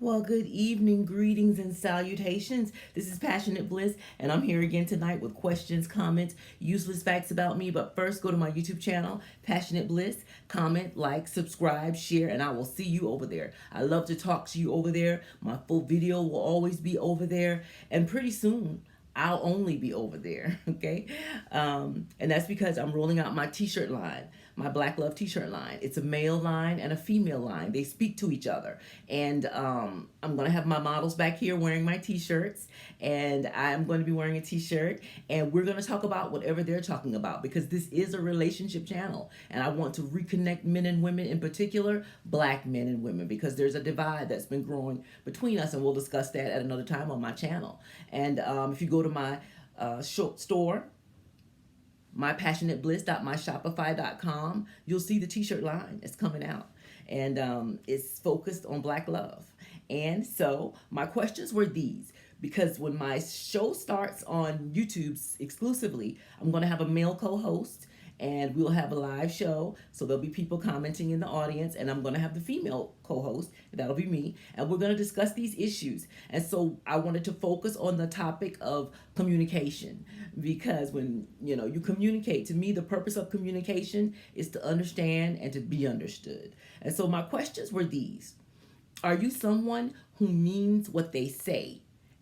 Well, good evening, greetings, and salutations. This is Passionate Bliss, and I'm here again tonight with questions, comments, useless facts about me. But first, go to my YouTube channel, Passionate Bliss, comment, like, subscribe, share, and I will see you over there. I love to talk to you over there. My full video will always be over there, and pretty soon, I'll only be over there, okay? And that's because I'm rolling out my t-shirt line, my Black Love t-shirt line. It's a male line and a female line. They speak to each other. And I'm going to have my models back here wearing my t-shirts. And I'm going to be wearing a t-shirt. And we're going to talk about whatever they're talking about because this is a relationship channel. And I want to reconnect men and women, in particular, Black men and women, because there's a divide that's been growing between us. And we'll discuss that at another time on my channel. And if you go to my store, mypassionatebliss.myshopify.com, you'll see the t-shirt line. It's coming out. And it's focused on Black love. And so my questions were these. Because when my show starts on YouTube exclusively, I'm going to have a male co-host and we'll have a live show. So there'll be people commenting in the audience, and I'm going to have the female co-host, that'll be me, and we're going to discuss these issues. And so I wanted to focus on the topic of communication, because when you communicate, to me the purpose of communication is to understand and to be understood. And so my questions were these. Are you someone who means what they say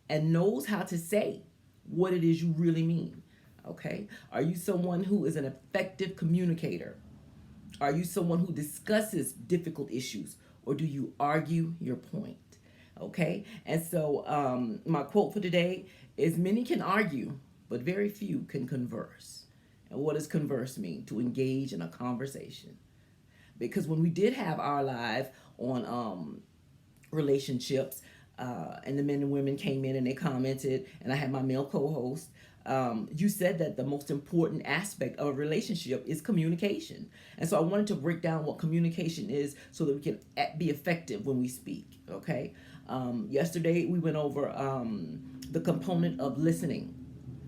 and knows how to say what it is you really mean? Okay. Are you someone who is an effective communicator? Are you someone who discusses difficult issues, or do you argue your point? Okay. And so my quote for today is, many can argue, but very few can converse. And what does converse mean? To engage in a conversation. Because when we did have our live on relationships, and the men and women came in and they commented, and I had my male co-host, you said that the most important aspect of a relationship is communication. And so I wanted to break down what communication is so that we can be effective when we speak, okay? Yesterday we went over the component of listening,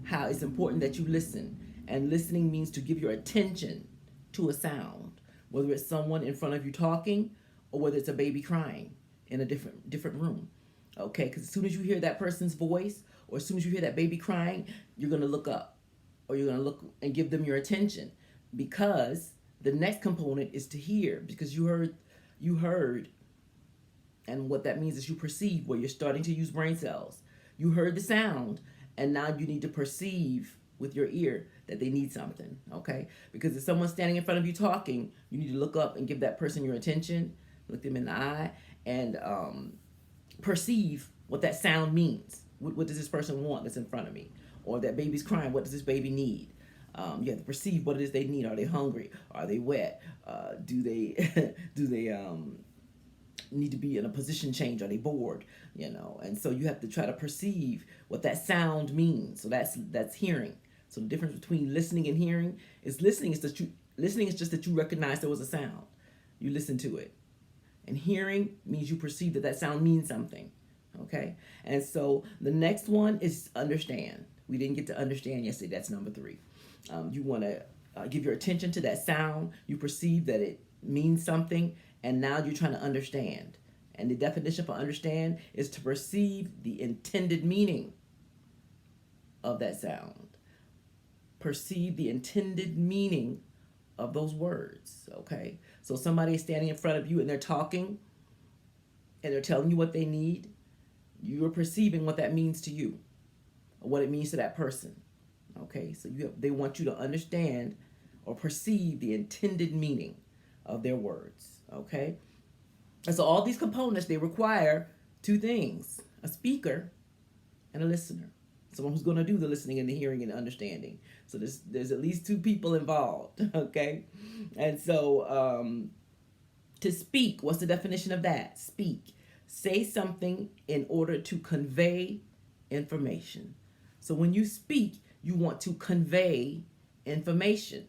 how it's important that you listen. And listening means to give your attention to a sound, whether it's someone in front of you talking or whether it's a baby crying in a different room. Okay, because as soon as you hear that person's voice, or as soon as you hear that baby crying, you're going to look up, or you're going to look and give them your attention, because the next component is to hear, because you heard, and what that means is you perceive, where you're starting to use brain cells. You heard the sound, and now you need to perceive with your ear that they need something, okay? Because if someone's standing in front of you talking, you need to look up and give that person your attention, look them in the eye, and perceive what that sound means. What does this person want that's in front of me? Or that baby's crying, what does this baby need? You have to perceive what it is they need. Are they hungry? Are they wet? Do they do they need to be in a position change? Are they bored? And so you have to try to perceive what that sound means. So that's hearing. So the difference between listening and hearing is listening is just that you recognize there was a sound. You listen to it. And hearing means you perceive that sound means something. Okay? And so the next one is understand. We didn't get to understand yesterday. That's number 3. You want to give your attention to that sound. You perceive that it means something, and now you're trying to understand. And the definition for understand is to perceive the intended meaning of that sound. Perceive the intended meaning of those words, okay? So somebody is standing in front of you and they're talking and they're telling you what they need. You're perceiving what that means to you, or what it means to that person, okay? So they want you to understand or perceive the intended meaning of their words, okay? And so all these components, they require 2 things: a speaker and a listener. Someone who's going to do the listening and the hearing and the understanding. So there's at least 2 people involved, okay? And so to speak, what's the definition of that? Speak. Say something in order to convey information. So when you speak, you want to convey information,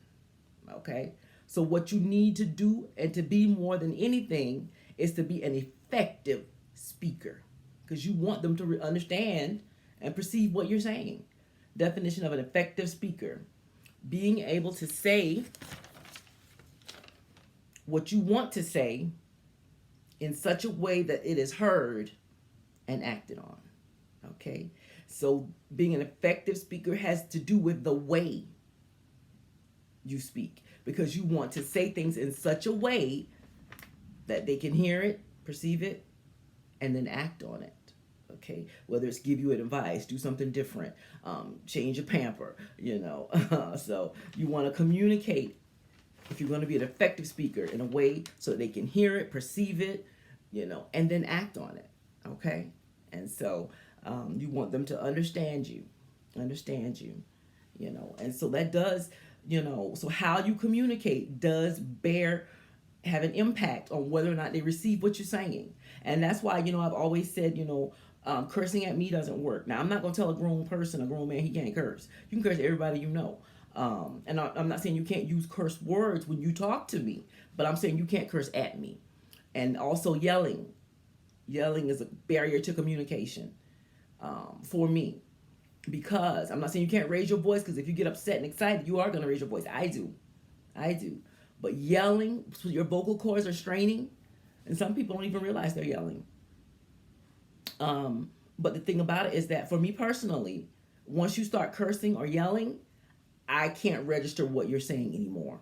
okay? So what you need to do, and to be more than anything, is to be an effective speaker, because you want them to understand and perceive what you're saying. Definition of an effective speaker: being able to say what you want to say in such a way that it is heard and acted on. Okay? So being an effective speaker has to do with the way you speak, because you want to say things in such a way that they can hear it, perceive it, and then act on it. Okay, whether it's give you advice, do something different, change a pamper, so you want to communicate, if you're going to be an effective speaker, in a way so they can hear it, perceive it, and then act on it. Okay, and so you want them to understand you, and so that does, so how you communicate does have an impact on whether or not they receive what you're saying. And that's why, I've always said, cursing at me doesn't work. Now, I'm not going to tell a grown man, he can't curse. You can curse everybody you know. And I'm not saying you can't use curse words when you talk to me, but I'm saying you can't curse at me. And also yelling. Yelling is a barrier to communication for me. Because I'm not saying you can't raise your voice, because if you get upset and excited, you are going to raise your voice. I do. But yelling, so your vocal cords are straining, and some people don't even realize they're yelling. But the thing about it is that for me personally, once you start cursing or yelling, I can't register what you're saying anymore.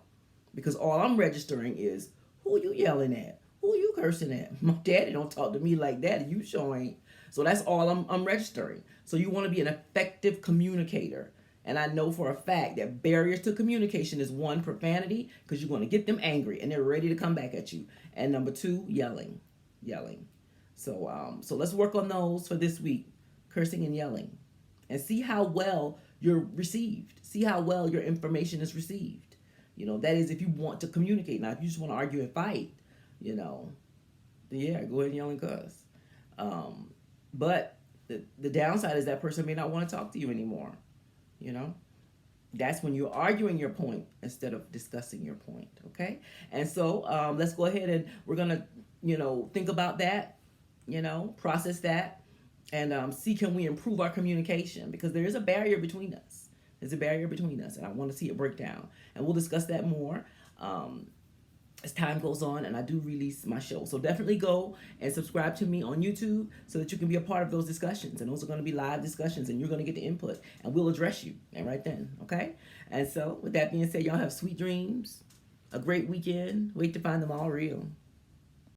Because all I'm registering is, who you yelling at? Who you cursing at? My daddy don't talk to me like that, and you sure ain't. So that's all I'm registering. So you want to be an effective communicator. And I know for a fact that barriers to communication is, one, profanity, because you're going to get them angry and they're ready to come back at you. And number two, yelling. So let's work on those for this week, cursing and yelling, and see how well you're received. See how well your information is received. That is if you want to communicate. Now, if you just want to argue and fight, then yeah, go ahead and yell and cuss. But the downside is that person may not want to talk to you anymore. That's when you're arguing your point instead of discussing your point. Okay. And so let's go ahead and we're going to, think about that, process that, and see, can we improve our communication? Because there is a barrier between us. And I want to see it break down. And we'll discuss that more as time goes on and I do release my show. So definitely go and subscribe to me on YouTube so that you can be a part of those discussions. And those are going to be live discussions, and you're going to get the input, and we'll address you and right then. Okay. And so with that being said, y'all have sweet dreams, a great weekend. Wait to find them all real.